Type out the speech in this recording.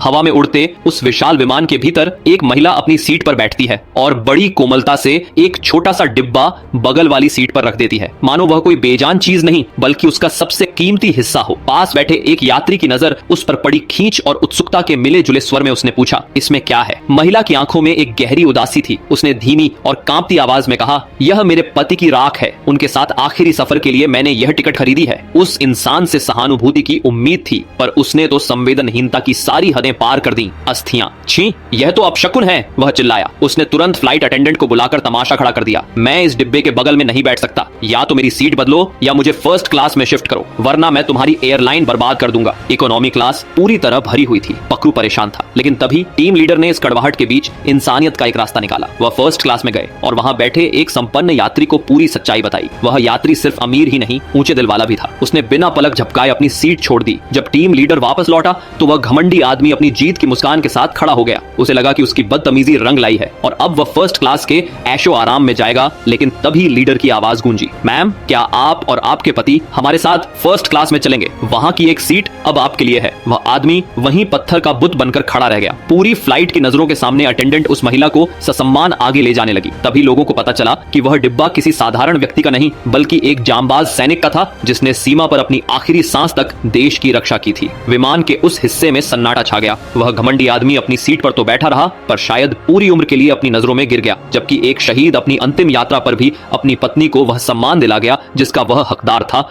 हवा में उड़ते उस विशाल विमान के भीतर एक महिला अपनी सीट पर बैठती है और बड़ी कोमलता से एक छोटा सा डिब्बा बगल वाली सीट पर रख देती है, मानो वह कोई बेजान चीज नहीं बल्कि उसका सबसे कीमती हिस्सा हो। पास बैठे एक यात्री की नजर उस पर पड़ी खींच और उत्सुकता के मिले जुले स्वर में उसने पूछा, इसमें क्या है? महिला की आंखों में एक गहरी उदासी थी। उसने धीमी और कांपती आवाज में कहा, यह मेरे पति की राख है। उनके साथ आखिरी सफर के लिए मैंने यह टिकट खरीदी है। उस इंसान से सहानुभूति की उम्मीद थी, पर उसने तो संवेदनहीनता की सारी हदें पार कर दी। अस्थियां, छी, यह तो अपशकुन है, वह चिल्लाया। उसने तुरंत फ्लाइट अटेंडेंट को बुलाकर तमाशा खड़ा कर दिया। मैं इस डिब्बे के बगल में नहीं बैठ सकता। या तो मेरी सीट बदलो या मुझे फर्स्ट क्लास में शिफ्ट करो, वरना मैं तुम्हारी एयरलाइन बर्बाद कर दूंगा। इकोनॉमी क्लास पूरी तरह भरी हुई थी। पकरू परेशान था, लेकिन तभी टीम लीडर ने इस कड़वाहट के बीच इंसानियत का एक रास्ता निकाला। वह फर्स्ट क्लास में गए और वहां बैठे एक संपन्न यात्री को पूरी सच्चाई बताई। वह यात्री सिर्फ अमीर ही नहीं, ऊंचे दिल वाला भी था। उसने बिना पलक झपकाए अपनी सीट छोड़ दी। जब टीम लीडर वापस लौटा तो वह घमंडी आदमी अपनी जीत की मुस्कान के साथ खड़ा हो गया। उसे लगा कि उसकी बदतमीजी रंग लाई है और अब वह फर्स्ट क्लास के ऐशो आराम में जाएगा। लेकिन तभी लीडर की आवाज गूंजी, मैम, क्या आप और आपके पति हमारे साथ फर्स्ट क्लास में चलेंगे? वहां की एक सीट अब आपके लिए है। वह आदमी वहीं पत्थर का बुत बनकर खड़ा रह गया। पूरी फ्लाइट की नजरों के सामने अटेंडेंट उस महिला को ससम्मान आगे ले जाने लगी। तभी लोगों को पता चला कि वह डिब्बा किसी साधारण व्यक्ति का नहीं बल्कि एक जांबाज सैनिक का था, जिसने सीमा पर अपनी आखिरी सांस तक देश की रक्षा की थी। विमान के उस हिस्से में सन्नाटा छा गया। वह घमंडी आदमी अपनी सीट पर तो बैठा रहा, पर शायद पूरी उम्र के लिए अपनी नजरों में गिर गया। जबकि एक शहीद अपनी अंतिम यात्रा पर भी अपनी पत्नी को वह सम्मान दिला गया जिसका वह हकदार था।